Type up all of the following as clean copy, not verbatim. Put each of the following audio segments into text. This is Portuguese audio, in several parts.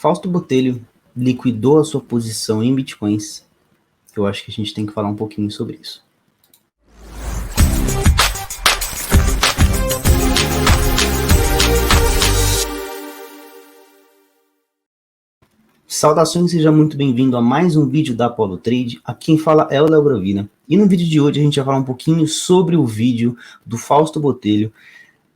Fausto Botelho liquidou a sua posição em bitcoins. Eu acho que a gente tem que falar um pouquinho sobre isso. Saudações, seja muito bem-vindo a mais um vídeo da Apollo Trade. Aqui quem fala é o Léo Gravina. E no vídeo de hoje a gente vai falar um pouquinho sobre o vídeo do Fausto Botelho,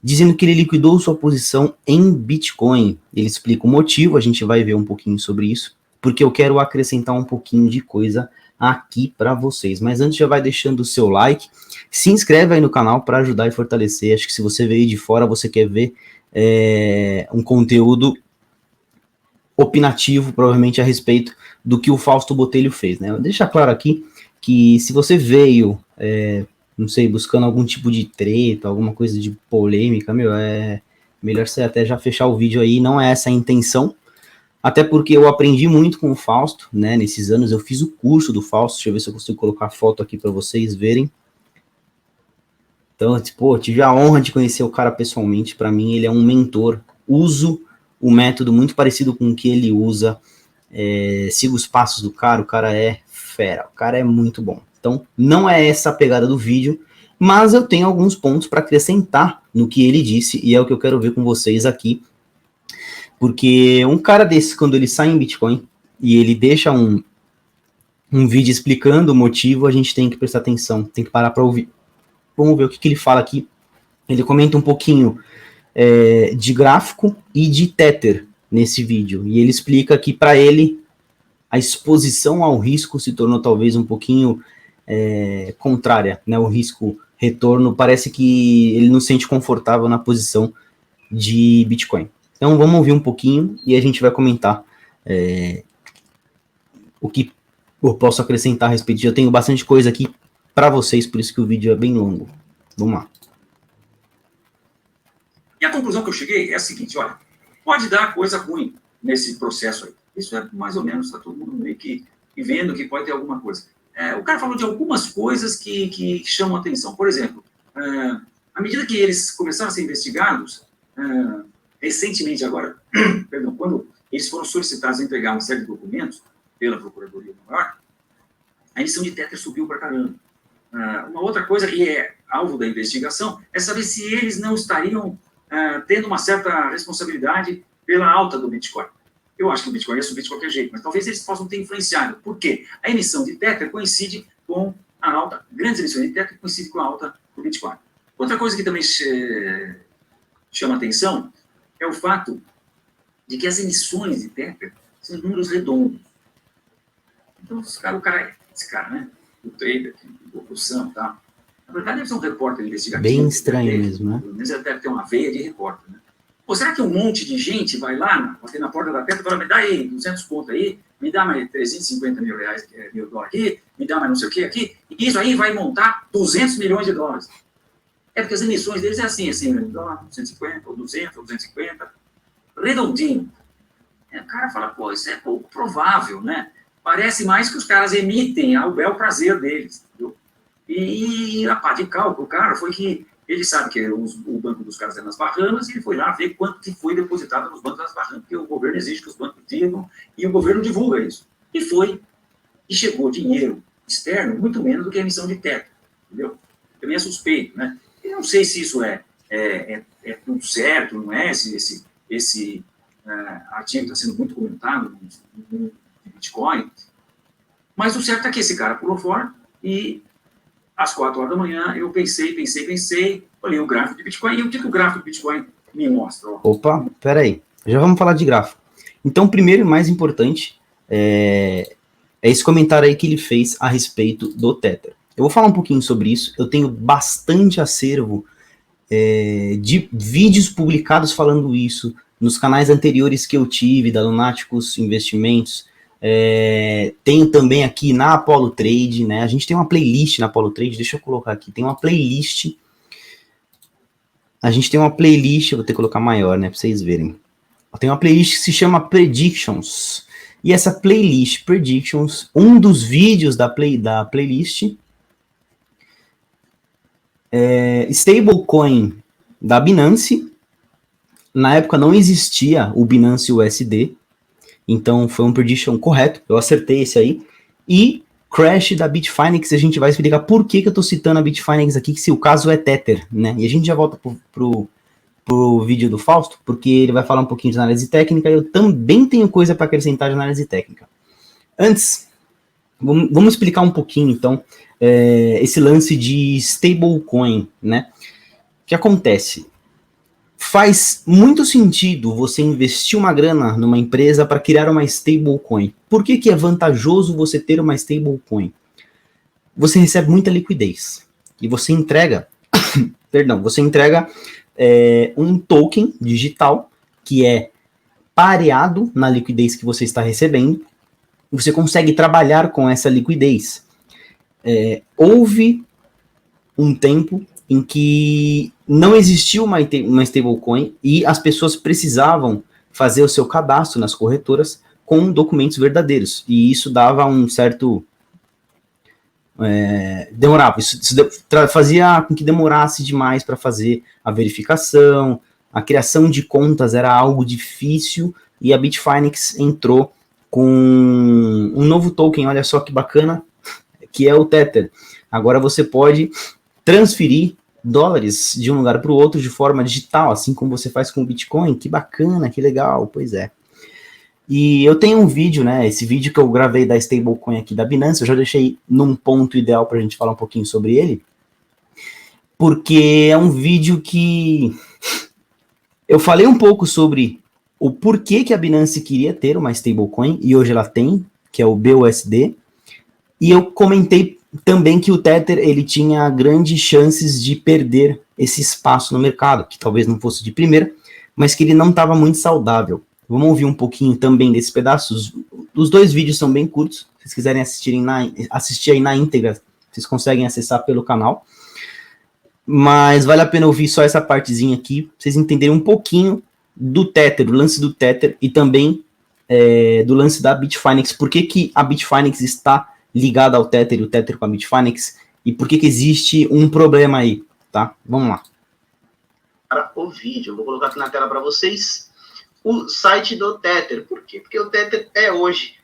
dizendo que ele liquidou sua posição em Bitcoin. Ele explica o motivo, a gente vai ver um pouquinho sobre isso, porque eu quero acrescentar um pouquinho de coisa aqui para vocês. Mas antes, já vai deixando o seu like, se inscreve aí no canal para ajudar e fortalecer. Acho que se você veio de fora, você quer ver um conteúdo opinativo, provavelmente, a respeito do que o Fausto Botelho fez, né? Deixa claro aqui que se você veio, não sei, buscando algum tipo de treta, alguma coisa de polêmica, é melhor você até já fechar o vídeo aí, não é essa a intenção, até porque eu aprendi muito com o Fausto, né, nesses anos. Eu fiz o curso do Fausto, deixa eu ver se eu consigo colocar a foto aqui para vocês verem. Então, tipo, tive a honra de conhecer o cara pessoalmente. Para mim, ele é um mentor. Uso o método muito parecido com o que ele usa, siga os passos do cara, o cara é fera, o cara é muito bom. Então, não é essa a pegada do vídeo, mas eu tenho alguns pontos para acrescentar no que ele disse, e é o que eu quero ver com vocês aqui, porque um cara desse, quando ele sai em Bitcoin, e ele deixa um vídeo explicando o motivo, a gente tem que prestar atenção, tem que parar para ouvir. Vamos ver o que ele fala aqui. Ele comenta um pouquinho de gráfico e de Tether nesse vídeo, e ele explica que para ele a exposição ao risco se tornou talvez um pouquinho contrária, né? O risco retorno, parece que ele não se sente confortável na posição de Bitcoin. Então vamos ouvir um pouquinho e a gente vai comentar o que eu posso acrescentar a respeito disso. Eu tenho bastante coisa aqui para vocês, por isso que o vídeo é bem longo. Vamos lá. E a conclusão que eu cheguei é a seguinte: olha, pode dar coisa ruim nesse processo aí. Isso é mais ou menos, está todo mundo meio que vendo que pode ter alguma coisa. O cara falou de algumas coisas que chamam a atenção. Por exemplo, à medida que eles começaram a ser investigados, recentemente agora, perdão, quando eles foram solicitados a entregar uma série de documentos pela Procuradoria de Nova York, a emissão de Tether subiu para caramba. Uma outra coisa que é alvo da investigação é saber se eles não estariam tendo uma certa responsabilidade pela alta do Bitcoin. Eu acho que o Bitcoin ia subir de qualquer jeito, mas talvez eles possam ter influenciado. Por quê? A emissão de Tether coincide com a alta, grandes emissões de Tether coincidem com a alta do Bitcoin. Outra coisa que também chama atenção é o fato de que as emissões de Tether são números redondos. Então, esse cara, né? O trader, o produção e tal. Na verdade, deve ser um repórter investigativo. Bem estranho mesmo, né? Pelo menos ele deve ter uma veia de repórter, né? Pô, será que um monte de gente vai lá, bater na porta da Tether e fala: me dá aí 200 pontos aí, me dá mais 350 mil reais, mil dólares aqui, me dá mais não sei o que aqui, e isso aí vai montar 200 milhões de dólares. É porque as emissões deles é assim, 150, ou 200, ou 250, redondinho. O cara fala: pô, isso é pouco provável, né? Parece mais que os caras emitem ao bel prazer deles, entendeu? E a parte de cálculo, cara, foi que ele sabe que o banco dos caras é nas Bahamas, e ele foi lá ver quanto que foi depositado nos bancos das Bahamas, porque o governo exige que os bancos digam, e o governo divulga isso. E chegou dinheiro externo muito menos do que a emissão de Tether, entendeu? Também é suspeito, né? Eu não sei se isso é tudo certo, não é? Se esse artigo está sendo muito comentado no Bitcoin, mas o certo é que esse cara pulou fora e às 4 horas da manhã eu pensei, olhei o gráfico de Bitcoin, e o que o gráfico de Bitcoin me mostra? Opa, peraí, já vamos falar de gráfico. Então, primeiro e mais importante é esse comentário aí que ele fez a respeito do Tether. Eu vou falar um pouquinho sobre isso. Eu tenho bastante acervo de vídeos publicados falando isso nos canais anteriores que eu tive, da Lunáticos Investimentos. Tenho também aqui na Apollo Trade, né? A gente tem uma playlist na Apollo Trade, deixa eu colocar aqui, tem uma playlist. A gente tem uma playlist, eu vou ter que colocar maior, né, para vocês verem. Tem uma playlist que se chama Predictions. E essa playlist Predictions, um dos vídeos da playlist stablecoin da Binance. Na época não existia o Binance USD. Então foi um prediction correto, eu acertei esse aí. E crash da Bitfinex, a gente vai explicar por que eu tô citando a Bitfinex aqui, se o caso é Tether, né? E a gente já volta pro vídeo do Fausto, porque ele vai falar um pouquinho de análise técnica, e eu também tenho coisa para acrescentar de análise técnica. Antes, vamos explicar um pouquinho, então, esse lance de stablecoin, né? O que acontece? Faz muito sentido você investir uma grana numa empresa para criar uma stablecoin. Por que é vantajoso você ter uma stablecoin? Você recebe muita liquidez e você entrega, um token digital que é pareado na liquidez que você está recebendo. E você consegue trabalhar com essa liquidez. Houve um tempo em que não existiu uma stablecoin e as pessoas precisavam fazer o seu cadastro nas corretoras com documentos verdadeiros. E isso dava um certo... demorava. Isso fazia com que demorasse demais para fazer a verificação. A criação de contas era algo difícil e a Bitfinex entrou com um novo token, olha só que bacana, que é o Tether. Agora você pode transferir dólares de um lugar para o outro de forma digital, assim como você faz com o Bitcoin. Que bacana, que legal, pois é. E eu tenho um vídeo, né, esse vídeo que eu gravei da stablecoin aqui da Binance, eu já deixei num ponto ideal para a gente falar um pouquinho sobre ele, porque é um vídeo que eu falei um pouco sobre o porquê que a Binance queria ter uma stablecoin, e hoje ela tem, que é o BUSD, e eu comentei também que o Tether ele tinha grandes chances de perder esse espaço no mercado, que talvez não fosse de primeira, mas que ele não estava muito saudável. Vamos ouvir um pouquinho também desses pedaços. Os dois vídeos são bem curtos, se vocês quiserem assistir aí na íntegra, vocês conseguem acessar pelo canal, mas vale a pena ouvir só essa partezinha aqui, pra vocês entenderem um pouquinho do Tether, do lance do Tether, e também do lance da Bitfinex, por que a Bitfinex está ligada ao Tether e o Tether com a Bitfinex, e por que existe um problema aí, tá? Vamos lá. Para o vídeo, eu vou colocar aqui na tela para vocês o site do Tether. Por quê? Porque o Tether é hoje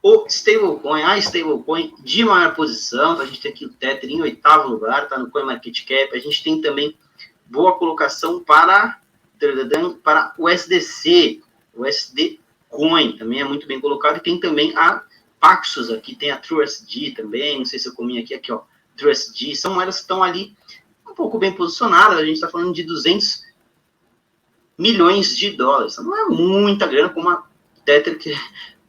o stablecoin, a stablecoin de maior posição. Então, a gente tem aqui o Tether em 8º lugar, tá no CoinMarketCap. A gente tem também boa colocação para o USDC, o USD Coin, também é muito bem colocado. E tem também a Paxos, aqui tem a TrueSD também, não sei se eu comi aqui, ó, TrueSD. São moedas que estão ali um pouco bem posicionadas. A gente está falando de 200 milhões de dólares. Não é muita grana, como a Tether, que é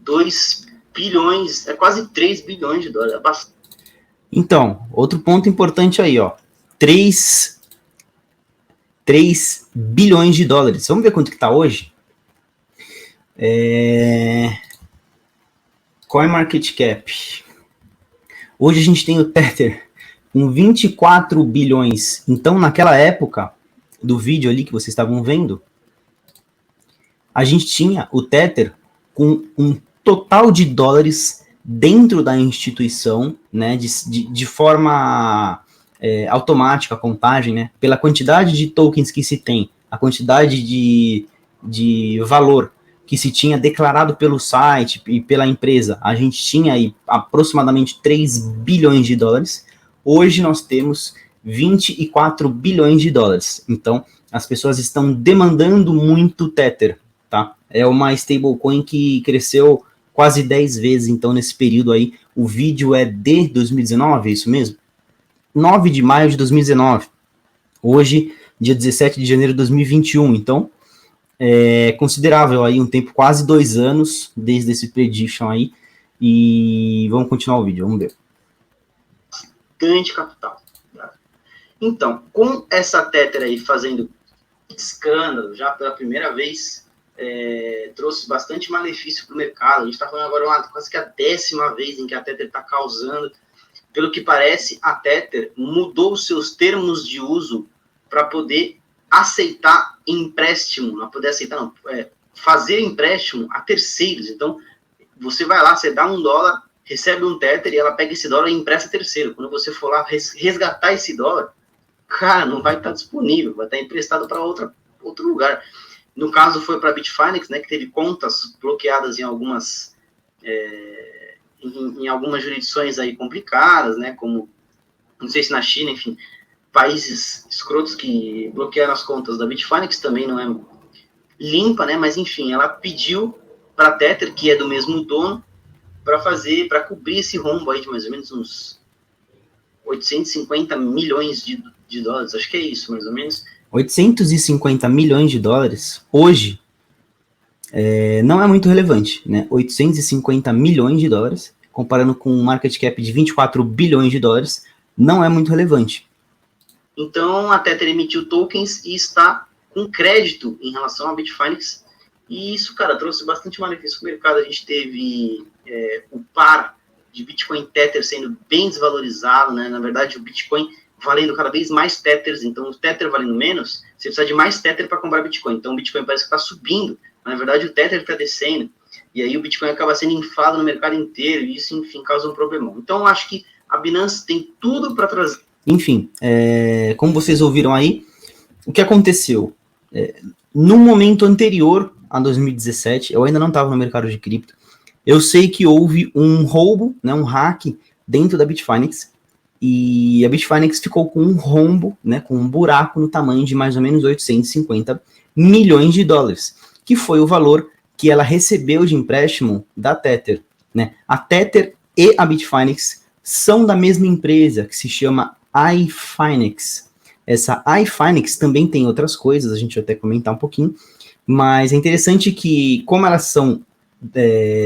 2 bilhões, é quase 3 bilhões de dólares. É bastante. Então, outro ponto importante aí, ó. 3 bilhões de dólares. Vamos ver quanto que tá hoje? CoinMarketCap. Hoje a gente tem o Tether com 24 bilhões. Então, naquela época do vídeo ali que vocês estavam vendo, a gente tinha o Tether com um total de dólares dentro da instituição, né, de forma automática, a contagem, né, pela quantidade de tokens que se tem, a quantidade de valor que se tinha declarado pelo site e pela empresa, a gente tinha aí aproximadamente 3 bilhões de dólares. Hoje nós temos 24 bilhões de dólares. Então, as pessoas estão demandando muito Tether, tá? É uma stablecoin que cresceu quase 10 vezes, então, nesse período aí. O vídeo é de 2019, é isso mesmo? 9 de maio de 2019. Hoje, dia 17 de janeiro de 2021. Então, é considerável aí, um tempo, quase 2 anos, desde esse prediction aí. E vamos continuar o vídeo, vamos ver. Bastante capital. Então, com essa Tether aí fazendo escândalo, já pela primeira vez, trouxe bastante malefício para o mercado. A gente está falando agora quase que a 10ª vez em que a Tether está causando. Pelo que parece, a Tether mudou os seus termos de uso para poder aceitar empréstimo, não poder aceitar, não, fazer empréstimo a terceiros. Então, você vai lá, você dá $1, recebe um Tether e ela pega esse dólar e empresta terceiro. Quando você for lá resgatar esse dólar, cara, não vai estar disponível, vai estar emprestado para outro lugar. No caso foi para a Bitfinex, né, que teve contas bloqueadas em algumas em algumas jurisdições aí complicadas, né, como, não sei se na China, enfim, países escrotos que bloquearam as contas da Bitfinex, também não é limpa, né, mas enfim, ela pediu para a Tether, que é do mesmo dono, para cobrir esse rombo aí de mais ou menos uns 850 milhões de dólares, acho que é isso, mais ou menos. 850 milhões de dólares, hoje, não é muito relevante, né? 850 milhões de dólares, comparando com um market cap de 24 bilhões de dólares, não é muito relevante. Então, a Tether emitiu tokens e está com crédito em relação à Bitfinex, e isso, cara, trouxe bastante malefício para o mercado. A gente teve o par de Bitcoin Tether sendo bem desvalorizado, né? Na verdade, o Bitcoin valendo cada vez mais Tethers, então o Tether valendo menos, você precisa de mais Tether para comprar Bitcoin. Então o Bitcoin parece que está subindo, mas na verdade o Tether está descendo, e aí o Bitcoin acaba sendo inflado no mercado inteiro, e isso, enfim, causa um problemão. Então eu acho que a Binance tem tudo para trazer. Enfim, como vocês ouviram aí, o que aconteceu? No momento anterior a 2017, eu ainda não estava no mercado de cripto, eu sei que houve um roubo, né, um hack dentro da Bitfinex, e a Bitfinex ficou com um rombo, né, com um buraco no tamanho de mais ou menos 850 milhões de dólares, que foi o valor que ela recebeu de empréstimo da Tether, né? A Tether e a Bitfinex são da mesma empresa, que se chama iFinex. Essa iFinex também tem outras coisas, a gente vai até comentar um pouquinho, mas é interessante que, como elas são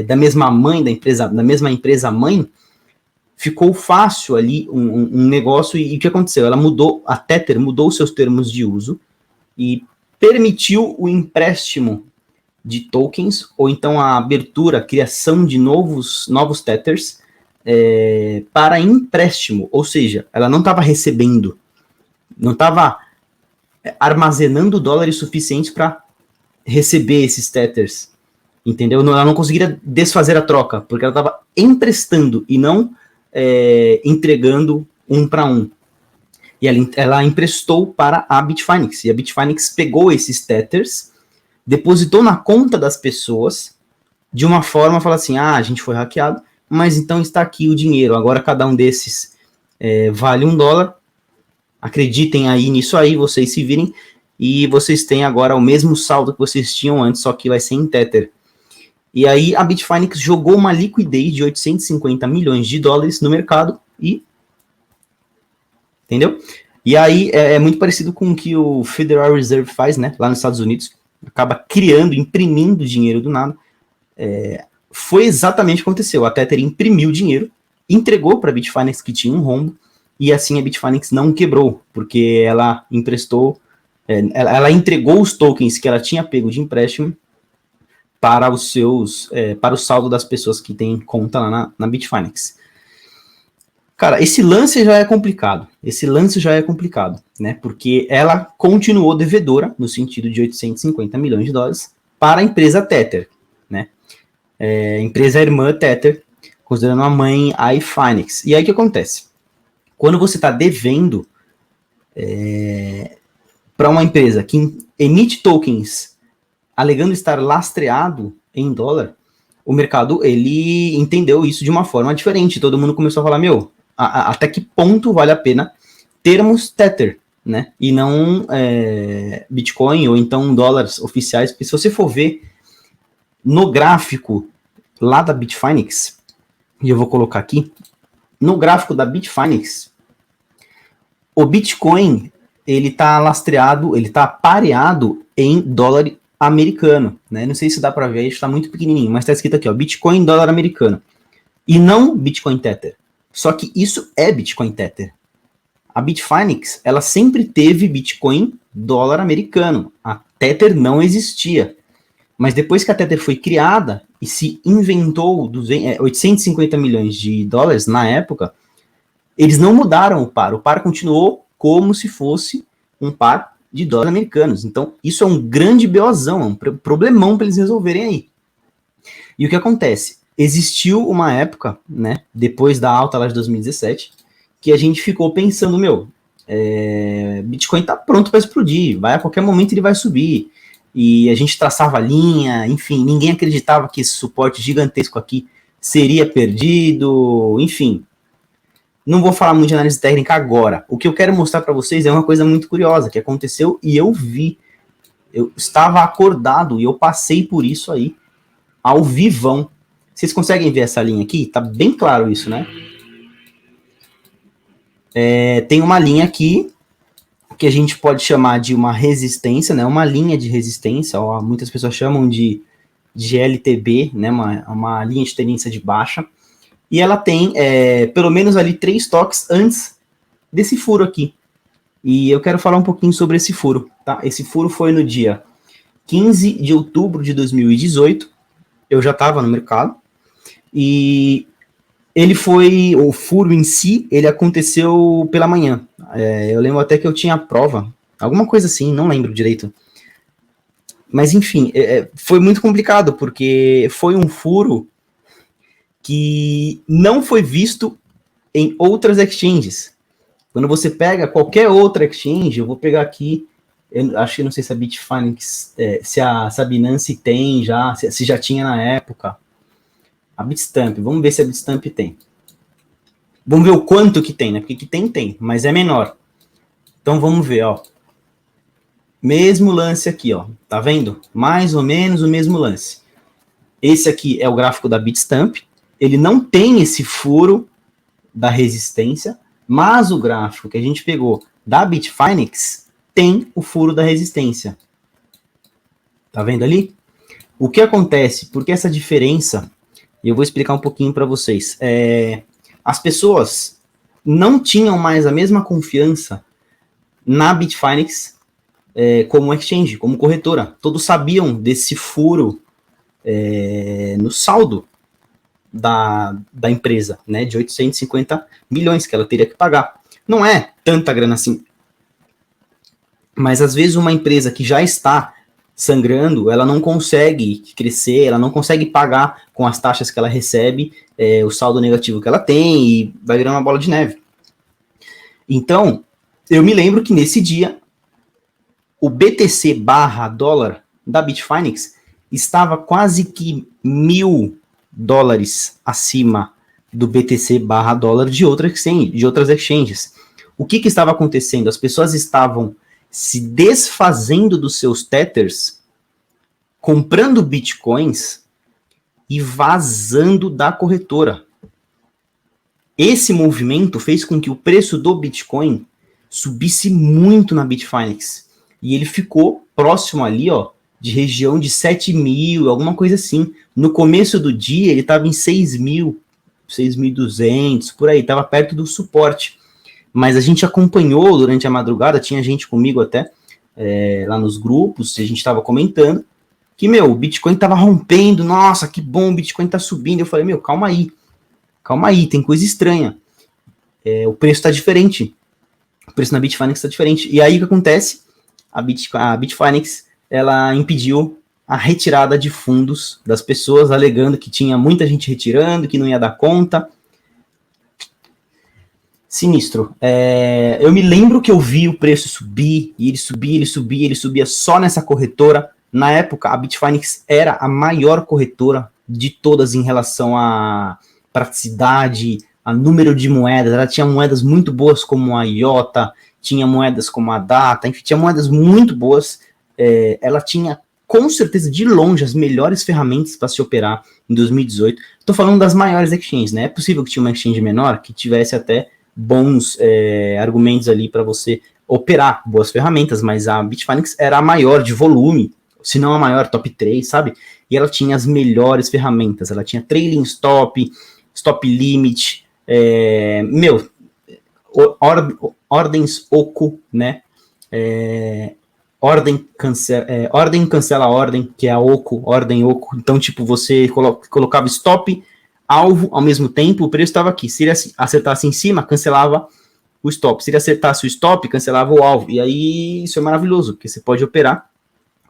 da mesma mãe, da mesma empresa mãe, ficou fácil ali um negócio, e o que aconteceu? A Tether mudou seus termos de uso e permitiu o empréstimo de tokens, ou então a abertura, a criação de novos Tethers para empréstimo, ou seja, ela não estava recebendo, não estava armazenando dólares suficientes para receber esses Tethers, entendeu? Ela não conseguiria desfazer a troca, porque ela estava emprestando e não entregando um para um. E ela emprestou para a Bitfinex, e a Bitfinex pegou esses Tethers, depositou na conta das pessoas, de uma forma, fala assim, a gente foi hackeado, mas então está aqui o dinheiro, agora cada um desses vale $1, acreditem aí nisso aí, vocês se virem, e vocês têm agora o mesmo saldo que vocês tinham antes, só que vai ser em Tether. E aí a Bitfinex jogou uma liquidez de 850 milhões de dólares no mercado e... Entendeu? E aí é muito parecido com o que o Federal Reserve faz, né? Lá nos Estados Unidos. Acaba criando, imprimindo dinheiro do nada. Foi exatamente o que aconteceu. A Tether imprimiu dinheiro, entregou para a Bitfinex, que tinha um rombo, e assim a Bitfinex não quebrou, porque ela emprestou... ela entregou os tokens que ela tinha pego de empréstimo para para o saldo das pessoas que têm conta lá na Bitfinex. Cara, esse lance já é complicado, né, porque ela continuou devedora, no sentido de 850 milhões de dólares, para a empresa Tether, né, empresa irmã Tether, considerando a mãe iFinex. E aí o que acontece? Quando você está devendo para uma empresa que emite tokens alegando estar lastreado em dólar, o mercado, ele entendeu isso de uma forma diferente. Todo mundo começou a falar, até que ponto vale a pena termos Tether, né? E não Bitcoin ou então dólares oficiais. Porque se você for ver no gráfico lá da Bitfinex, e eu vou colocar aqui, no gráfico da Bitfinex, o Bitcoin, ele tá lastreado, ele tá pareado em dólar americano, né? Não sei se dá para ver, está muito pequenininho, mas está escrito aqui, ó, Bitcoin dólar americano, e não Bitcoin Tether. Só que isso é Bitcoin Tether. A Bitfinex, ela sempre teve Bitcoin dólar americano. A Tether não existia. Mas depois que a Tether foi criada e se inventou 850 milhões de dólares na época, eles não mudaram o par. O par continuou como se fosse um par de dólares americanos. Então, isso é um grande BOzão, é um problemão para eles resolverem aí. E o que acontece? Existiu uma época, né, depois da alta lá de 2017, que a gente ficou pensando, Bitcoin tá pronto para explodir, a qualquer momento ele vai subir. e a gente traçava a linha, enfim, ninguém acreditava que esse suporte gigantesco aqui seria perdido, enfim. Não vou falar muito de análise técnica agora. O que eu quero mostrar para vocês é uma coisa muito curiosa que aconteceu e eu vi. Eu estava acordado e eu passei por isso aí, ao vivão. Vocês conseguem ver essa linha aqui? Tá bem claro isso, né? Tem uma linha aqui que a gente pode chamar de uma resistência, né? Uma linha de resistência, ó, muitas pessoas chamam de LTB, né? Uma linha de tendência de baixa. E ela tem pelo menos ali 3 toques antes desse furo aqui. E eu quero falar um pouquinho sobre esse furo, tá? Esse furo foi no dia 15 de outubro de 2018. Eu já estava no mercado. E o furo em si, ele aconteceu pela manhã. Eu lembro até que eu tinha prova, alguma coisa assim, não lembro direito. Mas enfim, foi muito complicado, porque foi um furo que não foi visto em outras exchanges. Quando você pega qualquer outra exchange, eu vou pegar aqui, eu acho que não sei se a Bitfinex, se a Binance tem já, se já tinha na época. A Bitstamp, vamos ver se a Bitstamp tem. Vamos ver o quanto que tem, né? Porque que tem, mas é menor. Então vamos ver, ó. Mesmo lance aqui, ó. Tá vendo? Mais ou menos o mesmo lance. Esse aqui é o gráfico da Bitstamp. Ele não tem esse furo da resistência, mas o gráfico que a gente pegou da Bitfinex tem o furo da resistência. Tá vendo ali? O que acontece? Porque essa diferença, eu vou explicar um pouquinho para vocês. As pessoas não tinham mais a mesma confiança na Bitfinex como exchange, como corretora. Todos sabiam desse furo no saldo da empresa, né, de 850 milhões que ela teria que pagar. Não é tanta grana assim. Mas às vezes uma empresa que já está sangrando, ela não consegue crescer, ela não consegue pagar com as taxas que ela recebe, o saldo negativo que ela tem, e vai virar uma bola de neve. Então, eu me lembro que nesse dia, o BTC barra dólar da Bitfinex estava quase que $1.000 acima do BTC barra dólar de outras exchanges. O que estava acontecendo? As pessoas estavam se desfazendo dos seus tethers, comprando bitcoins e vazando da corretora. Esse movimento fez com que o preço do Bitcoin subisse muito na Bitfinex. E ele ficou próximo ali, ó, de região de 7.000, alguma coisa assim. No começo do dia, ele estava em 6.000, 6.200, por aí, estava perto do suporte. Mas a gente acompanhou durante a madrugada, tinha gente comigo até, lá nos grupos, a gente estava comentando, que, o Bitcoin estava rompendo, nossa, que bom, o Bitcoin está subindo. Eu falei, calma aí, tem coisa estranha. O preço está diferente. O preço na Bitfinex está diferente. E aí o que acontece? A Bitfinex, ela impediu a retirada de fundos das pessoas, alegando que tinha muita gente retirando, que não ia dar conta. Sinistro. Eu me lembro que eu vi o preço subir, e ele subia só nessa corretora. Na época, a Bitfinex era a maior corretora de todas em relação a praticidade, a número de moedas. Ela tinha moedas muito boas como a IOTA, tinha moedas como a Data, enfim, tinha moedas muito boas. Ela tinha, com certeza, de longe, as melhores ferramentas para se operar em 2018. Estou falando das maiores exchanges, né? É possível que tinha uma exchange menor que tivesse até bons argumentos ali para você operar, boas ferramentas, mas a Bitfinex era a maior de volume, se não a maior, top 3, sabe? E ela tinha as melhores ferramentas, ela tinha trailing stop, stop limit, ordens OCO, né? Ordem cancela ordem, que é a OCO, ordem OCO. Então, tipo, você colocava stop, alvo ao mesmo tempo, o preço estava aqui. Se ele acertasse em cima, cancelava o stop. Se ele acertasse o stop, cancelava o alvo. E aí, isso é maravilhoso, porque você pode operar.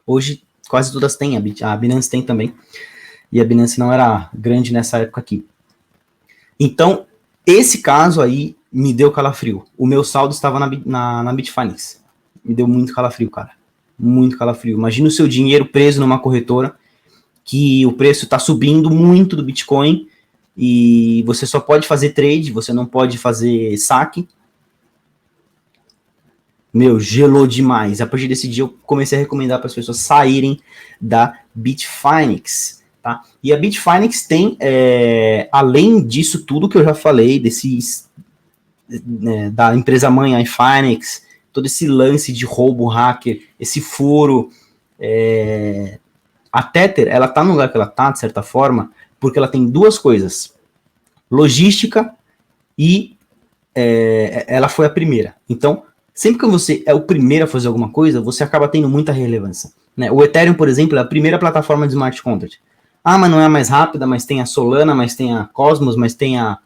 Hoje, quase todas têm, a Binance tem também. E a Binance não era grande nessa época aqui. Então, esse caso aí me deu calafrio. O meu saldo estava na Bitfinex. Me deu muito calafrio, cara. muito calafrio. Imagina o seu dinheiro preso numa corretora, que o preço está subindo muito do Bitcoin, e você só pode fazer trade, você não pode fazer saque. Meu, gelou demais. A partir desse dia eu comecei a recomendar para as pessoas saírem da Bitfinex, tá? E a Bitfinex tem, além disso tudo que eu já falei, da empresa mãe, a Finex, todo esse lance de roubo hacker, esse furo, a Tether, ela tá no lugar que ela tá, de certa forma, porque ela tem duas coisas: logística e ela foi a primeira. Então, sempre que você é o primeiro a fazer alguma coisa, você acaba tendo muita relevância, né? O Ethereum, por exemplo, é a primeira plataforma de smart contract. Ah, mas não é a mais rápida, mas tem a Solana, mas tem a Cosmos, mas tem a...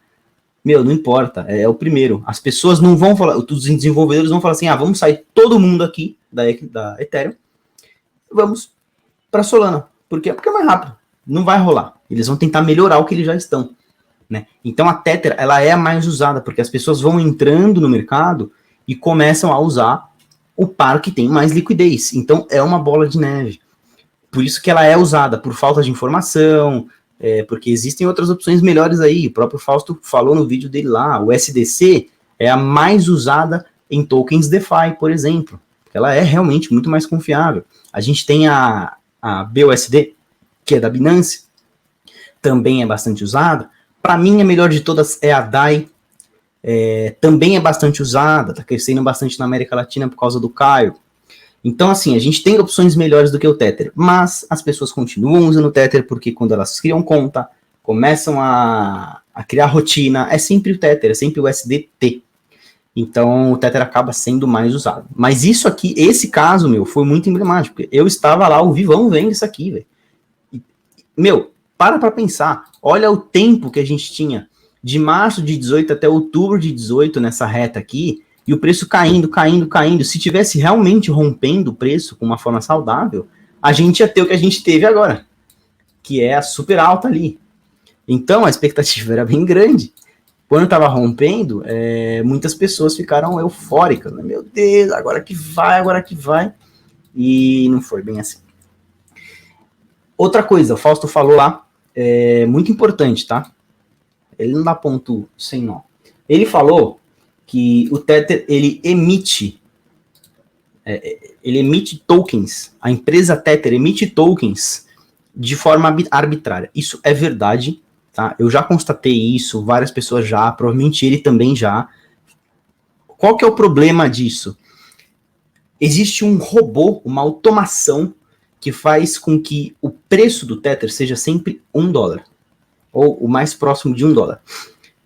Meu, não importa, é o primeiro. As pessoas não vão falar, os desenvolvedores vão falar assim, vamos sair todo mundo aqui da Ethereum, vamos para Solana. Por quê? Porque é mais rápido. Não vai rolar. Eles vão tentar melhorar o que eles já estão, né? Então a Tether, ela é a mais usada, porque as pessoas vão entrando no mercado e começam a usar o par que tem mais liquidez. Então é uma bola de neve. Por isso que ela é usada, por falta de informação, porque existem outras opções melhores aí. O próprio Fausto falou no vídeo dele lá, o SDC é a mais usada em tokens DeFi, por exemplo. Ela é realmente muito mais confiável. A gente tem a BUSD, que é da Binance, também é bastante usada. Para mim, a melhor de todas é a DAI, também é bastante usada, está crescendo bastante na América Latina por causa do Caio. Então, assim, a gente tem opções melhores do que o Tether, mas as pessoas continuam usando o Tether porque quando elas criam conta, começam a criar rotina, é sempre o Tether, é sempre o SDT. Então, o Tether acaba sendo mais usado. Mas isso aqui, esse caso, meu, foi muito emblemático, porque eu estava lá, o vivão vendo isso aqui, velho. Meu, para pensar, olha o tempo que a gente tinha de março de 18 até outubro de 18 nessa reta aqui, e o preço caindo, caindo, caindo. Se tivesse realmente rompendo o preço com uma forma saudável, a gente ia ter o que a gente teve agora, que é a super alta ali. Então, a expectativa era bem grande. Quando estava rompendo, muitas pessoas ficaram eufóricas, né? Meu Deus, agora que vai. E não foi bem assim. Outra coisa, o Fausto falou lá, muito importante, tá? Ele não dá ponto sem nó. Ele falou que o Tether, ele emite tokens, a empresa Tether emite tokens de forma arbitrária. Isso é verdade, tá? Eu já constatei isso, várias pessoas já, provavelmente ele também já. Qual que é o problema disso? Existe um robô, uma automação, que faz com que o preço do Tether seja sempre $1, ou o mais próximo de $1.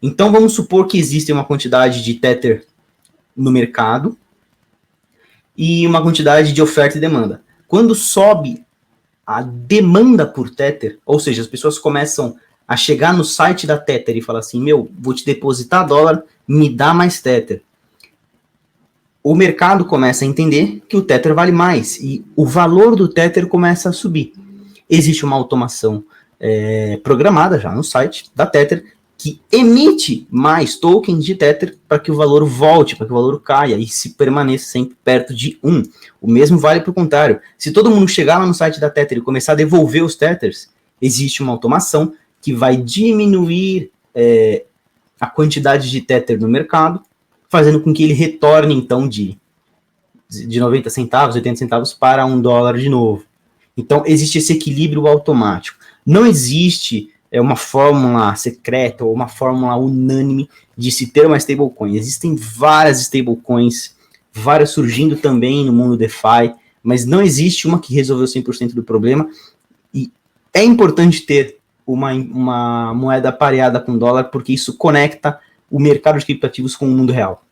Então, vamos supor que existe uma quantidade de Tether no mercado e uma quantidade de oferta e demanda. Quando sobe a demanda por Tether, ou seja, as pessoas começam a chegar no site da Tether e falar assim, meu, vou te depositar dólar, me dá mais Tether. O mercado começa a entender que o Tether vale mais e o valor do Tether começa a subir. Existe uma automação programada já no site da Tether que emite mais tokens de Tether para que o valor volte, para que o valor caia e se permaneça sempre perto de 1. O mesmo vale para o contrário. Se todo mundo chegar lá no site da Tether e começar a devolver os Tethers, existe uma automação que vai diminuir a quantidade de Tether no mercado, fazendo com que ele retorne, então, de 90 centavos, 80 centavos para $1 de novo. Então, existe esse equilíbrio automático. Não existe uma fórmula secreta ou uma fórmula unânime de se ter uma stablecoin. Existem várias stablecoins, várias surgindo também no mundo DeFi, mas não existe uma que resolveu 100% do problema. E é importante ter uma moeda pareada com dólar, porque isso conecta o mercado de criptoativos com o mundo real.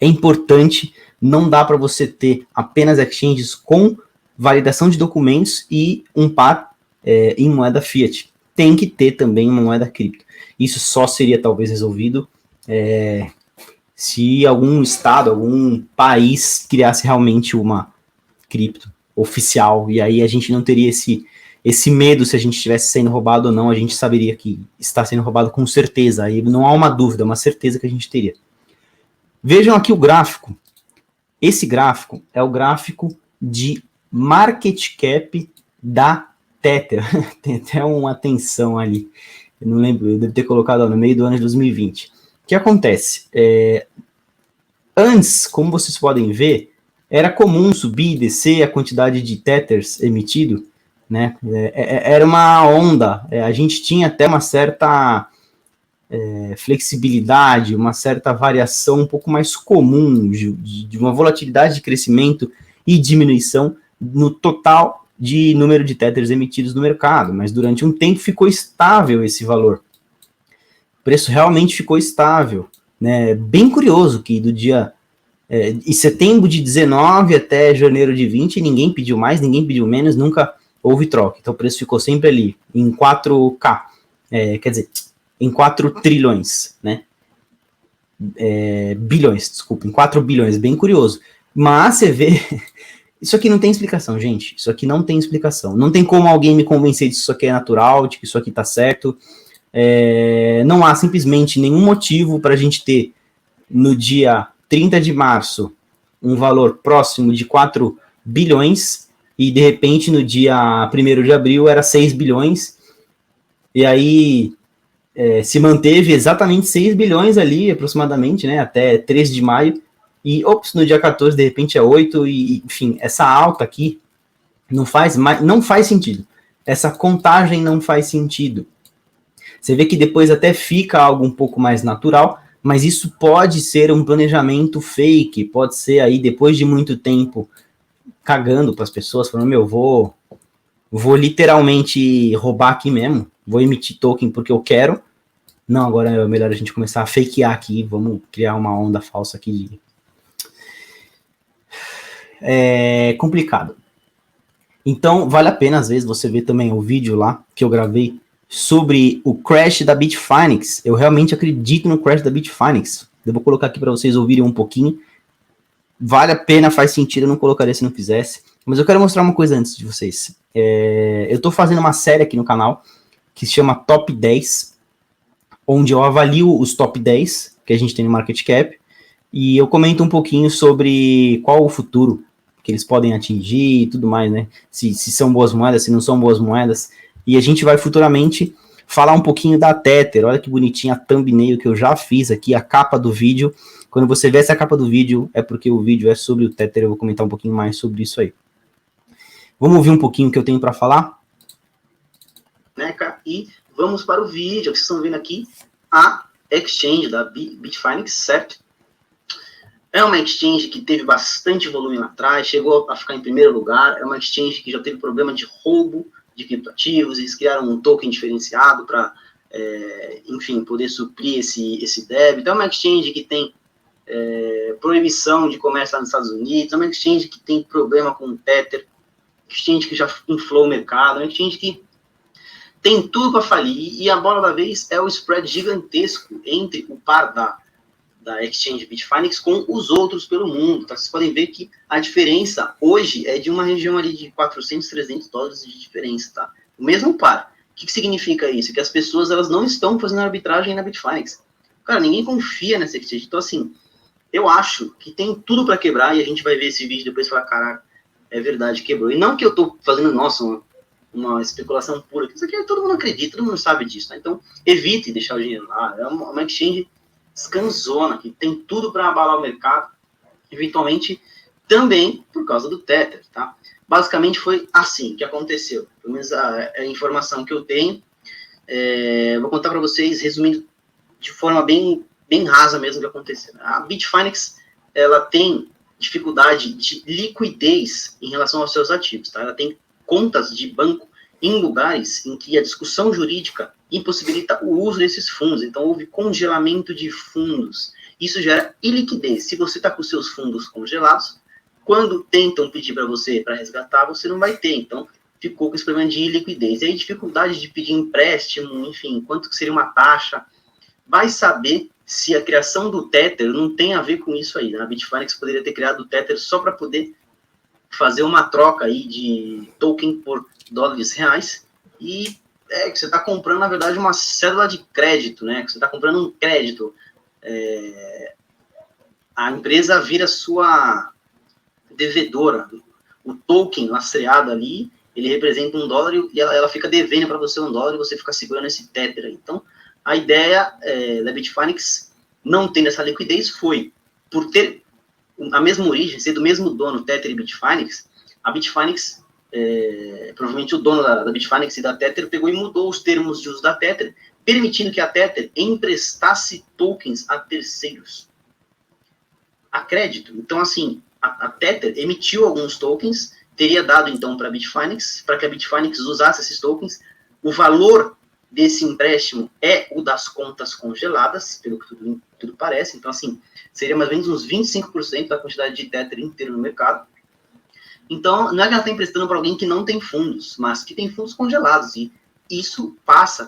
É importante, não dá para você ter apenas exchanges com validação de documentos e um par em moeda fiat. Tem que ter também uma moeda cripto. Isso só seria talvez resolvido se algum estado, algum país criasse realmente uma cripto oficial, e aí a gente não teria esse medo se a gente estivesse sendo roubado ou não, a gente saberia que está sendo roubado com certeza, aí não há uma dúvida, é uma certeza que a gente teria. Vejam aqui o gráfico. Esse gráfico é o gráfico de market cap da Tether. Tem até uma atenção ali. Eu não lembro, eu devo ter colocado no meio do ano de 2020. O que acontece? Antes, como vocês podem ver, era comum subir e descer a quantidade de Tethers emitido, né? Era uma onda. A gente tinha até uma certa flexibilidade, uma certa variação um pouco mais comum de uma volatilidade de crescimento e diminuição no total de número de Tethers emitidos no mercado, mas durante um tempo ficou estável esse valor. O preço realmente ficou estável, né? Bem curioso que do dia em setembro de 19 até janeiro de 20, ninguém pediu mais, ninguém pediu menos, nunca houve troca. Então o preço ficou sempre ali, em 4K, quer dizer, em 4 trilhões, né? Bilhões, desculpa, em 4 bilhões, bem curioso. Mas você vê, isso aqui não tem explicação, gente, isso aqui não tem explicação. Não tem como alguém me convencer de que isso aqui é natural, de que isso aqui tá certo. Não há simplesmente nenhum motivo para a gente ter, no dia 30 de março, um valor próximo de 4 bilhões, e de repente no dia 1º de abril era 6 bilhões, e aí se manteve exatamente 6 bilhões ali, aproximadamente, né, até 13 de maio, e no dia 14 de repente é 8, e enfim, essa alta aqui não faz sentido. Essa contagem não faz sentido. Você vê que depois até fica algo um pouco mais natural, mas isso pode ser um planejamento fake, pode ser aí depois de muito tempo cagando para as pessoas, falando, vou literalmente roubar aqui mesmo, vou emitir token porque eu quero. Não, agora é melhor a gente começar a fakear aqui, vamos criar uma onda falsa aqui. É complicado. Então, vale a pena, às vezes, você ver também o vídeo lá que eu gravei sobre o crash da Bitfinex. Eu realmente acredito no crash da Bitfinex. Eu vou colocar aqui para vocês ouvirem um pouquinho. Vale a pena, faz sentido, eu não colocaria se não fizesse. Mas eu quero mostrar uma coisa antes de vocês. Eu estou fazendo uma série aqui no canal que se chama Top 10, onde eu avalio os top 10 que a gente tem no market cap e eu comento um pouquinho sobre qual o futuro que eles podem atingir e tudo mais, né? Se são boas moedas, se não são boas moedas. E a gente vai futuramente falar um pouquinho da Tether. Olha que bonitinha a thumbnail que eu já fiz aqui, a capa do vídeo. Quando você vê essa capa do vídeo, é porque o vídeo é sobre o Tether. Eu vou comentar um pouquinho mais sobre isso aí. Vamos ouvir um pouquinho o que eu tenho para falar? E vamos para o vídeo que vocês estão vendo aqui. A exchange da Bitfinex, certo? É uma exchange que teve bastante volume lá atrás, chegou a ficar em primeiro lugar. É uma exchange que já teve problema de roubo de criptoativos, eles criaram um token diferenciado para, enfim, poder suprir esse débito. É uma exchange que tem proibição de comércio lá nos Estados Unidos, é uma exchange que tem problema com o Tether, exchange que já inflou o mercado, é uma exchange que tem tudo para falir, e a bola da vez é o spread gigantesco entre o par da exchange Bitfinex com os outros pelo mundo, tá? Vocês podem ver que a diferença hoje é de uma região ali de 400, 300 dólares de diferença, tá? O mesmo par. O que significa isso? Que as pessoas, elas não estão fazendo arbitragem na Bitfinex. Cara, ninguém confia nessa exchange. Então, assim, eu acho que tem tudo para quebrar, e a gente vai ver esse vídeo depois e falar, caraca, é verdade, quebrou. E não que eu tô fazendo, nossa, uma especulação pura, isso aqui todo mundo acredita, todo mundo sabe disso, tá? Então, evite deixar o dinheiro lá. É uma exchange scanzona, que tem tudo para abalar o mercado, eventualmente também por causa do Tether, tá? Basicamente foi assim que aconteceu, pelo menos a informação que eu tenho. Vou contar para vocês, resumindo de forma bem rasa mesmo o que aconteceu. A Bitfinex, ela tem dificuldade de liquidez em relação aos seus ativos, tá? Ela tem contas de banco em lugares em que a discussão jurídica impossibilita o uso desses fundos. Então, houve congelamento de fundos. Isso gera iliquidez. Se você está com seus fundos congelados, quando tentam pedir para você para resgatar, você não vai ter. Então, ficou com esse problema de iliquidez. E aí, dificuldade de pedir empréstimo, enfim, quanto que seria uma taxa. Vai saber se a criação do Tether não tem a ver com isso aí. Né? A Bitfinex poderia ter criado o Tether só para poder fazer uma troca aí de token por dólares reais, e que você está comprando, na verdade, uma cédula de crédito, né? Que você está comprando um crédito. A empresa vira sua devedora. o token lastreado ali, ele representa $1 e ela fica devendo para você $1 e você fica segurando esse Tether. Então, a ideia da Bitfinex, não tendo essa liquidez, foi, por ter a mesma origem, ser do mesmo dono, Tether e Bitfinex, a Bitfinex, provavelmente o dono da Bitfinex e da Tether, pegou e mudou os termos de uso da Tether, permitindo que a Tether emprestasse tokens a terceiros. A crédito. Então, assim, a Tether emitiu alguns tokens, teria dado, então, para a Bitfinex, para que a Bitfinex usasse esses tokens. O valor desse empréstimo é o das contas congeladas, pelo que tudo parece. Então, assim, seria mais ou menos uns 25% da quantidade de Tether inteiro no mercado. Então, não é que ela está emprestando para alguém que não tem fundos, mas que tem fundos congelados. E isso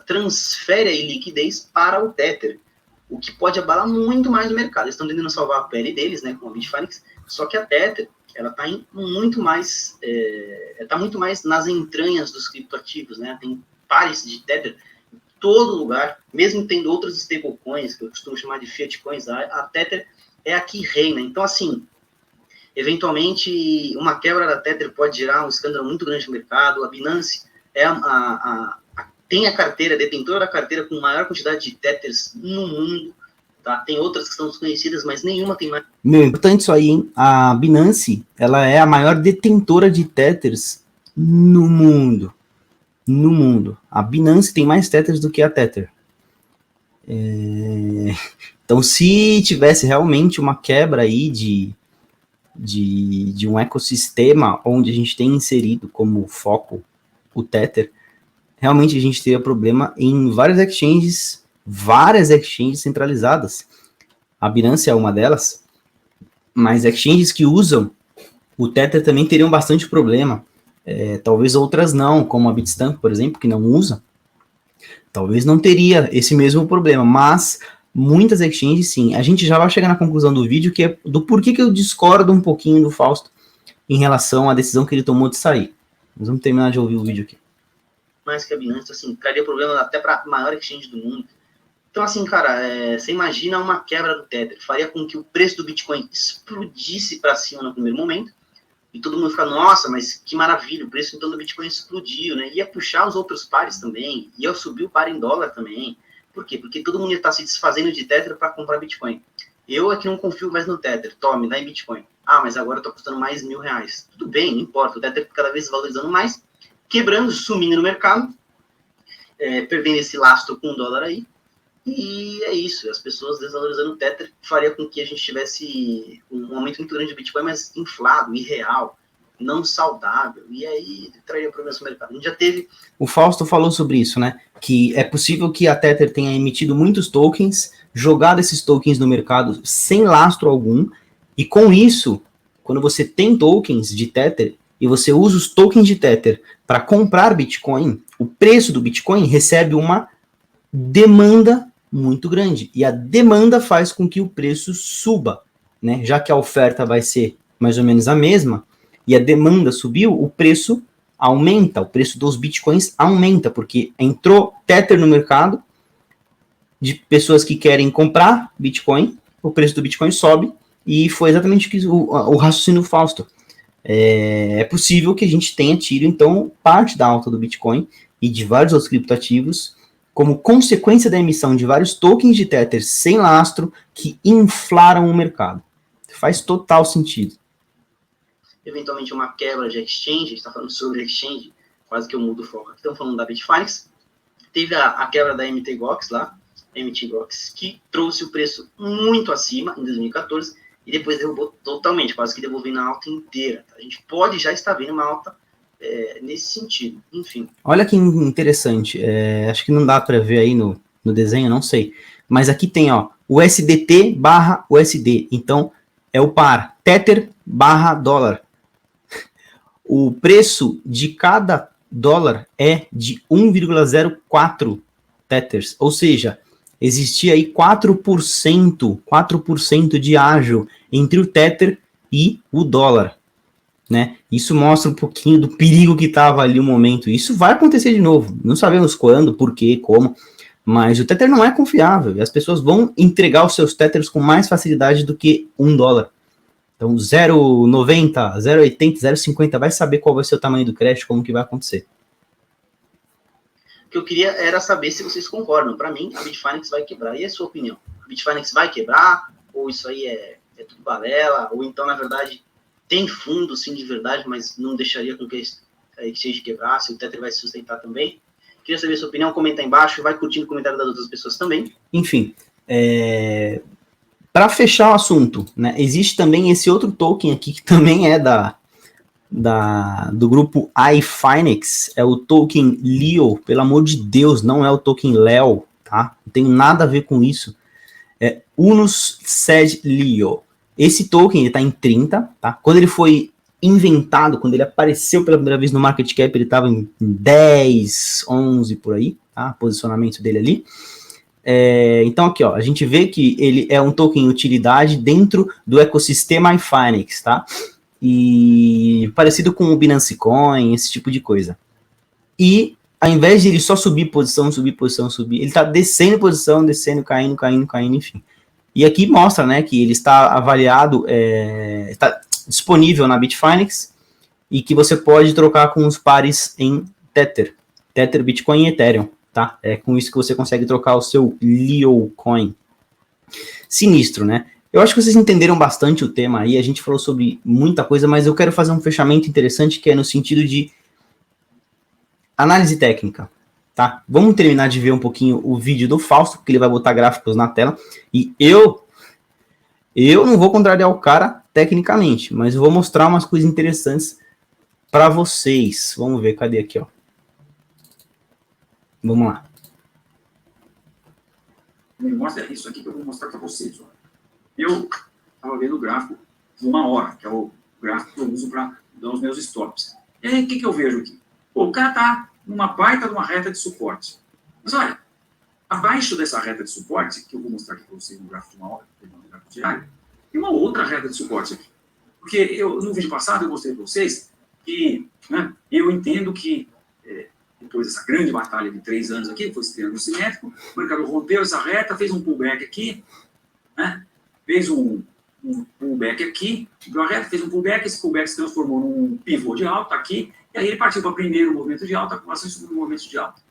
transfere a liquidez para o Tether, o que pode abalar muito mais o mercado. Eles estão tentando salvar a pele deles, né, com a Bitfinex, só que a Tether, ela está muito mais nas entranhas dos criptoativos, né? Tem pares de Tether em todo lugar, mesmo tendo outras stablecoins, que eu costumo chamar de fiat coins, a Tether é a que reina. Então, assim, eventualmente, uma quebra da Tether pode gerar um escândalo muito grande no mercado. A Binance tem a carteira, detentora da carteira com maior quantidade de Tethers no mundo. Tá? Tem outras que estão desconhecidas, mas nenhuma tem mais. Meu, importante isso aí, hein? A Binance, ela é a maior detentora de Tethers no mundo. No mundo. A Binance tem mais Tethers do que a Tether. Então, se tivesse realmente uma quebra aí de um ecossistema onde a gente tem inserido como foco o Tether, realmente a gente teria problema em várias exchanges centralizadas. A Binance é uma delas, mas exchanges que usam o Tether também teriam bastante problema. Talvez outras não, como a Bitstamp, por exemplo, que não usa, talvez não teria esse mesmo problema, mas muitas exchanges sim. A gente já vai chegar na conclusão do vídeo, que é do porquê que eu discordo um pouquinho do Fausto em relação à decisão que ele tomou de sair. Mas vamos terminar de ouvir o vídeo aqui. Mais que a Binance, assim, traria problema até para a maior exchange do mundo. Então, assim, cara, você imagina uma quebra do Tether, faria com que o preço do Bitcoin explodisse para cima no primeiro momento, e todo mundo fica, nossa, mas que maravilha, o preço então do Bitcoin explodiu, né? Ia puxar os outros pares também, ia subir o par em dólar também. Por quê? Porque todo mundo está se desfazendo de Tether para comprar Bitcoin. Eu aqui não confio mais no Tether, tome, dá em Bitcoin. Ah, mas agora está custando mais R$1.000. Tudo bem, não importa, o Tether cada vez valorizando mais, quebrando, sumindo no mercado, perdendo esse lastro com $1 aí, e é isso, as pessoas desvalorizando o Tether faria com que a gente tivesse um aumento muito grande de Bitcoin, mas inflado, irreal, não saudável, e aí traria problemas no mercado. A gente já teve... O Fausto falou sobre isso, né, que é possível que a Tether tenha emitido muitos tokens, jogado esses tokens no mercado sem lastro algum, e com isso, quando você tem tokens de Tether, e você usa os tokens de Tether para comprar Bitcoin, o preço do Bitcoin recebe uma demanda muito grande. E a demanda faz com que o preço suba, né? Já que a oferta vai ser mais ou menos a mesma, e a demanda subiu, o preço aumenta, o preço dos Bitcoins aumenta, porque entrou Tether no mercado, de pessoas que querem comprar Bitcoin, o preço do Bitcoin sobe, e foi exatamente o raciocínio do Fausto. É possível que a gente tenha tido, então, parte da alta do Bitcoin e de vários outros criptoativos, como consequência da emissão de vários tokens de Tether sem lastro que inflaram o mercado. Faz total sentido. Eventualmente uma quebra de exchange, a gente está falando sobre exchange, quase que eu mudo o foco. Estamos falando da Bitfinex. Teve a quebra da MTGOX lá, MTGOX, que trouxe o preço muito acima em 2014, e depois derrubou totalmente, quase que devolvendo a alta inteira. A gente pode já estar vendo uma alta nesse sentido, enfim. Olha que interessante, acho que não dá para ver aí no desenho, não sei. Mas aqui tem, ó, USDT barra USD, então é o par Tether barra dólar. O preço de cada dólar é de 1,04 Tethers, ou seja, existia aí 4% de ágio entre o Tether e o dólar, né? Isso mostra um pouquinho do perigo que estava ali o momento. Isso vai acontecer de novo, não sabemos quando, por quê, como, mas o Tether não é confiável, e as pessoas vão entregar os seus Tethers com mais facilidade do que $1. Então 0,90, 0,80, 0,50, vai saber qual vai ser o tamanho do crash, como que vai acontecer. O que eu queria era saber se vocês concordam. Para mim, a Bitfinex vai quebrar. E a sua opinião? A Bitfinex vai quebrar? Ou isso aí é tudo balela? Ou então, na verdade, tem fundo, sim, de verdade, mas não deixaria com que a exchange quebrasse? O Tether vai se sustentar também? Queria saber a sua opinião. Comenta aí embaixo. Vai curtindo o comentário das outras pessoas também. Enfim, para fechar o assunto, né, existe também esse outro token aqui, que também é do grupo iFinex, é o token Leo, pelo amor de Deus, não é o token Leo, tá? Não tem nada a ver com isso. É Unus Sed Leo. Esse token, ele tá em 30, tá? Quando ele foi inventado, quando ele apareceu pela primeira vez no market cap, ele estava em 10, 11 por aí, tá? Posicionamento dele ali. Então aqui, ó, a gente vê que ele é um token utilidade dentro do ecossistema iFinex, tá? E parecido com o Binance Coin, esse tipo de coisa. E ao invés de ele só subir posição, ele tá descendo posição, descendo, caindo, enfim. E aqui mostra, né, que ele está avaliado, está disponível na Bitfinex e que você pode trocar com os pares em Tether, Bitcoin e Ethereum, tá? É com isso que você consegue trocar o seu Leo Coin. Sinistro, né? Eu acho que vocês entenderam bastante o tema aí, a gente falou sobre muita coisa, mas eu quero fazer um fechamento interessante que é no sentido de análise técnica, tá? Vamos terminar de ver um pouquinho o vídeo do Fausto, porque ele vai botar gráficos na tela, e eu não vou contrariar o cara tecnicamente, mas eu vou mostrar umas coisas interessantes para vocês. Vamos ver, cadê aqui, ó? Vamos lá. Me mostra isso aqui que eu vou mostrar para vocês, ó. Eu estava vendo o gráfico de 1 hora, que é o gráfico que eu uso para dar os meus stops. E aí, o que eu vejo aqui? Pô, o cara está numa baita de uma reta de suporte. Mas olha, abaixo dessa reta de suporte, que eu vou mostrar aqui para vocês no gráfico de 1 hora, no gráfico diário, tem uma outra reta de suporte aqui. Porque no vídeo passado eu mostrei para vocês que, né, eu entendo que depois dessa grande batalha de 3 anos aqui, foi esse triângulo simétrico, o mercado rompeu essa reta, fez um pullback aqui, né? Fez um pullback aqui, a reta fez um pullback, esse pullback se transformou num pivô de alta aqui, e aí ele partiu para o primeiro movimento de alta, com relação ao segundo movimento de alta.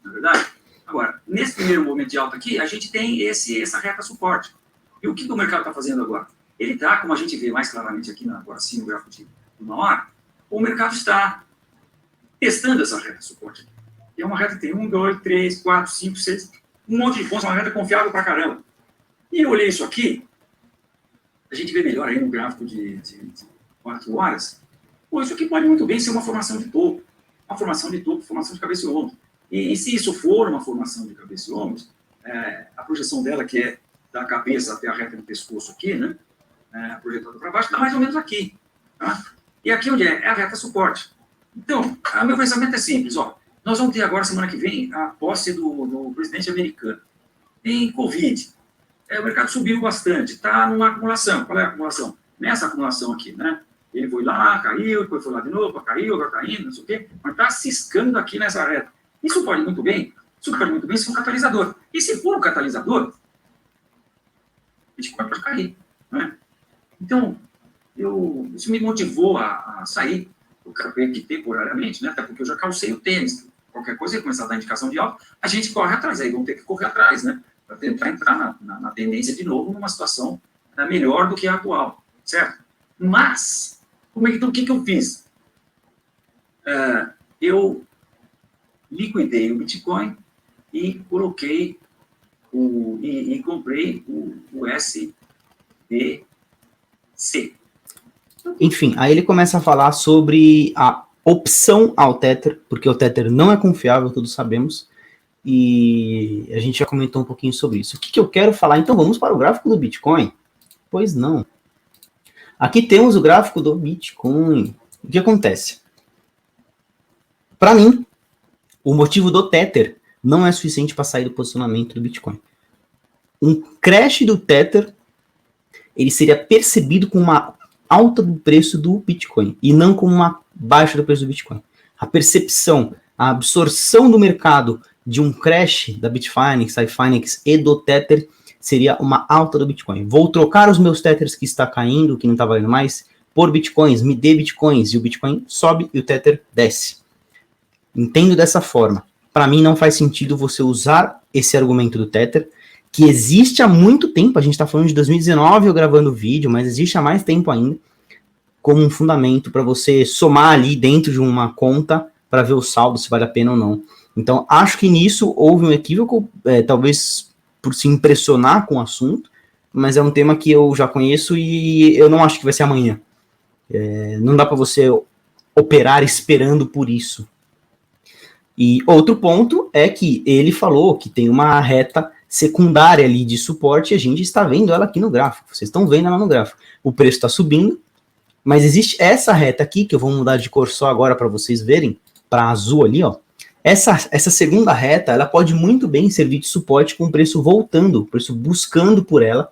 Não é verdade? Agora, nesse primeiro movimento de alta aqui, a gente tem essa reta suporte. E o que o mercado está fazendo agora? Ele está, como a gente vê mais claramente aqui agora sim, no gráfico de 1 hora, o mercado está testando essa reta suporte. E é uma reta que tem 1, 2, 3, 4, 5, 6, um monte de pontos, uma reta confiável pra caramba. E eu olhei isso aqui, a gente vê melhor aí no gráfico de 4 horas. Pô, isso aqui pode muito bem ser uma formação de topo. Uma formação de topo, formação de cabeça e ombro. E se isso for uma formação de cabeça e ombros, a projeção dela, que é da cabeça até a reta do pescoço aqui, né? Projetada para baixo, dá mais ou menos aqui. Tá? E aqui onde é? É a reta suporte. Então, o meu pensamento é simples. Ó, nós vamos ter agora, semana que vem, a posse do presidente americano. Tem Covid. O mercado subiu bastante, está numa acumulação. Qual é a acumulação? Nessa acumulação aqui, né? Ele foi lá, caiu, depois foi lá de novo, caiu, agora está indo, não sei o quê, mas está ciscando aqui nessa reta. Isso pode muito bem ser um catalisador. E se for um catalisador, o Bitcoin pode cair. Né? Então, isso me motivou a sair. Eu quero ver aqui temporariamente, né? Até porque eu já calcei o tênis. Qualquer coisa, ele começar a dar indicação de alta, a gente corre atrás. Aí vamos ter que correr atrás, né? Para tentar entrar na tendência de novo, numa situação melhor do que a atual, certo? Mas, então, o que eu fiz? Eu liquidei o Bitcoin e coloquei e comprei o SBC. Enfim, aí ele começa a falar sobre a opção ao Tether, porque o Tether não é confiável, todos sabemos, e a gente já comentou um pouquinho sobre isso. O que eu quero falar? Então vamos para o gráfico do Bitcoin? Pois não. Aqui temos o gráfico do Bitcoin. O que acontece? Para mim, o motivo do Tether não é suficiente para sair do posicionamento do Bitcoin. Um crash do Tether, ele seria percebido como uma alta do preço do Bitcoin e não como uma baixa do preço do Bitcoin. A percepção, a absorção do mercado de um crash da Bitfinex, iFinex e do Tether seria uma alta do Bitcoin. Vou trocar os meus Tethers que está caindo, que não está valendo mais, por Bitcoins, me dê Bitcoins, e o Bitcoin sobe e o Tether desce. Entendo dessa forma. Para mim não faz sentido você usar esse argumento do Tether, que existe há muito tempo, a gente está falando de 2019 eu gravando o vídeo, mas existe há mais tempo ainda, como um fundamento para você somar ali dentro de uma conta para ver o saldo, se vale a pena ou não. Então, acho que nisso houve um equívoco, talvez por se impressionar com o assunto, mas é um tema que eu já conheço e eu não acho que vai ser amanhã. Não dá para você operar esperando por isso. E outro ponto é que ele falou que tem uma reta secundária ali de suporte e a gente está vendo ela aqui no gráfico. Vocês estão vendo ela no gráfico. O preço está subindo, mas existe essa reta aqui, que eu vou mudar de cor só agora para vocês verem, para azul ali, ó. Essa segunda reta, ela pode muito bem servir de suporte com o preço voltando, o preço buscando por ela.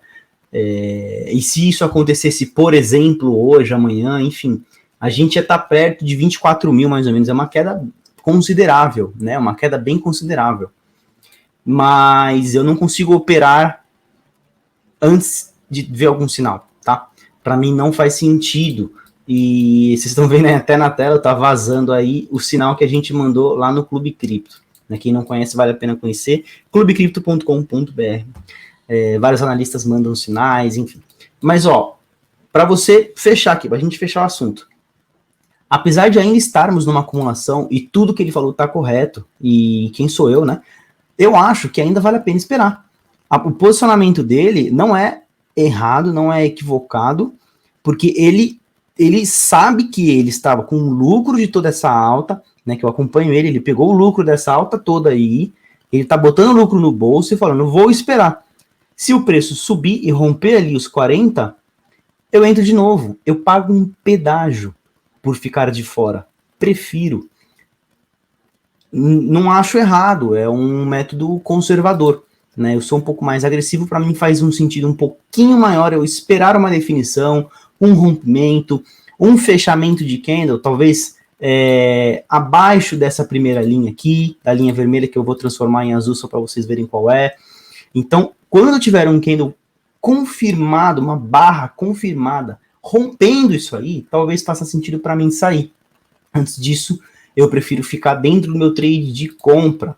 E se isso acontecesse, por exemplo, hoje, amanhã, enfim, a gente já está perto de 24 mil mais ou menos. É uma queda considerável, né? Uma queda bem considerável. Mas eu não consigo operar antes de ver algum sinal, tá? Para mim não faz sentido. E vocês estão vendo até na tela, tá vazando aí o sinal que a gente mandou lá no Clube Cripto. Né? Quem não conhece, vale a pena conhecer. clubecripto.com.br. Vários analistas mandam sinais, enfim. Mas, ó, para você fechar aqui, para a gente fechar o assunto. Apesar de ainda estarmos numa acumulação e tudo que ele falou tá correto, e quem sou eu, né? Eu acho que ainda vale a pena esperar. O posicionamento dele não é errado, não é equivocado, porque ele sabe que ele estava com o lucro de toda essa alta, né, que eu acompanho ele pegou o lucro dessa alta toda aí, ele tá botando lucro no bolso e falando, vou esperar. Se o preço subir e romper ali os 40, eu entro de novo, eu pago um pedágio por ficar de fora. Prefiro. Não acho errado, é um método conservador, né? Eu sou um pouco mais agressivo, para mim faz um sentido um pouquinho maior eu esperar uma definição, um rompimento, um fechamento de candle, talvez abaixo dessa primeira linha aqui, da linha vermelha que eu vou transformar em azul só para vocês verem qual é. Então, quando eu tiver um candle confirmado, uma barra confirmada, rompendo isso aí, talvez faça sentido para mim sair. Antes disso, eu prefiro ficar dentro do meu trade de compra.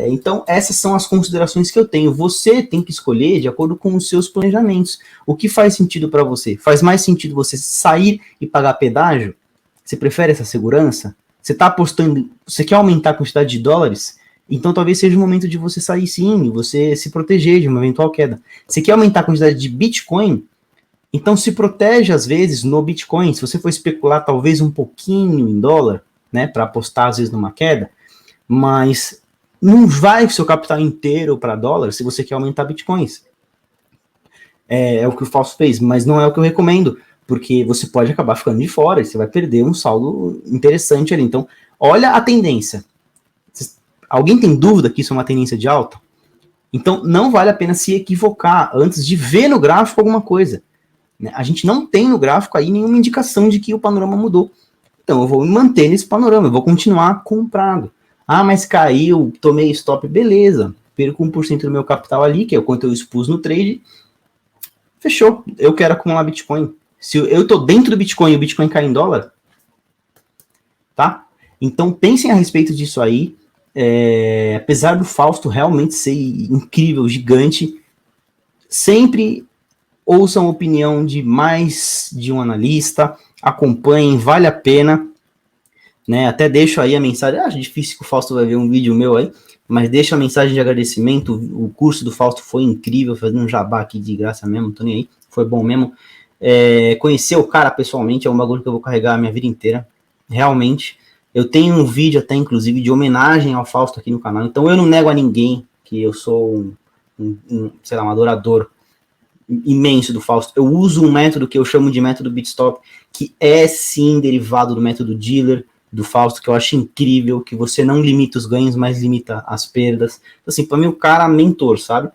Então, essas são as considerações que eu tenho. Você tem que escolher de acordo com os seus planejamentos. O que faz sentido para você? Faz mais sentido você sair e pagar pedágio? Você prefere essa segurança? Você está apostando, você quer aumentar a quantidade de dólares? Então talvez seja o momento de você sair sim, você se proteger de uma eventual queda. Você quer aumentar a quantidade de Bitcoin? Então se protege às vezes no Bitcoin. Se você for especular talvez um pouquinho em dólar, né, para apostar às vezes numa queda, mas não vai o seu capital inteiro para dólar se você quer aumentar Bitcoins. É o que o Fausto fez, mas não é o que eu recomendo, porque você pode acabar ficando de fora e você vai perder um saldo interessante ali. Então, olha a tendência. Alguém tem dúvida que isso é uma tendência de alta? Então, não vale a pena se equivocar antes de ver no gráfico alguma coisa. A gente não tem no gráfico aí nenhuma indicação de que o panorama mudou. Então, eu vou me manter nesse panorama, eu vou continuar comprado. Ah, mas caiu, tomei stop, beleza. Perco 1% do meu capital ali, que é o quanto eu expus no trade. Fechou, eu quero acumular Bitcoin. Se eu tô dentro do Bitcoin e o Bitcoin cai em dólar, tá? Então, pensem a respeito disso aí. Apesar do Fausto realmente ser incrível, gigante, sempre ouçam a opinião de mais de um analista, acompanhem, vale a pena, né? Até deixo aí a mensagem, acho difícil que o Fausto vai ver um vídeo meu aí, mas deixo a mensagem de agradecimento, o curso do Fausto foi incrível, fazendo um jabá aqui de graça mesmo, não tô nem aí, foi bom mesmo. Conhecer o cara pessoalmente é um bagulho que eu vou carregar a minha vida inteira, realmente. Eu tenho um vídeo até, inclusive, de homenagem ao Fausto aqui no canal. Então, eu não nego a ninguém que eu sou sei lá, um adorador imenso do Fausto. Eu uso um método que eu chamo de método Bitstop, que é, sim, derivado do método Dealer do Fausto, que eu acho incrível, que você não limita os ganhos, mas limita as perdas. Então, assim, para mim, o cara é mentor, sabe?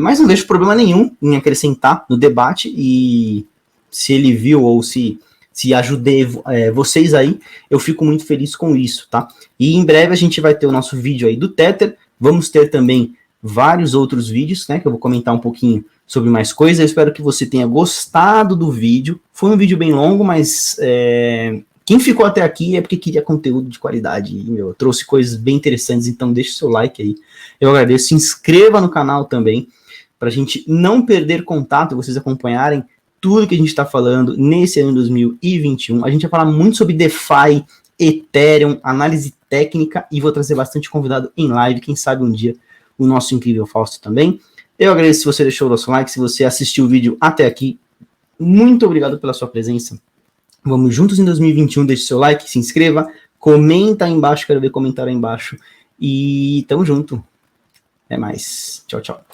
Mas não vejo problema nenhum em acrescentar no debate, e se ele viu ou se ajudei vocês aí, eu fico muito feliz com isso, tá? E em breve a gente vai ter o nosso vídeo aí do Tether, vamos ter também vários outros vídeos, né, que eu vou comentar um pouquinho sobre mais coisas. Eu espero que você tenha gostado do vídeo. Foi um vídeo bem longo, mas quem ficou até aqui é porque queria conteúdo de qualidade. E, eu trouxe coisas bem interessantes, então deixa o seu like aí. Eu agradeço. Se inscreva no canal também, para a gente não perder contato, vocês acompanharem tudo que a gente está falando nesse ano 2021. A gente vai falar muito sobre DeFi, Ethereum, análise técnica, e vou trazer bastante convidado em live, quem sabe um dia o nosso incrível Fausto também. Eu agradeço se você deixou o nosso like, se você assistiu o vídeo até aqui. Muito obrigado pela sua presença. Vamos juntos em 2021, deixe seu like, se inscreva, comenta aí embaixo, quero ver comentário aí embaixo. E tamo junto. Até mais. Tchau, tchau.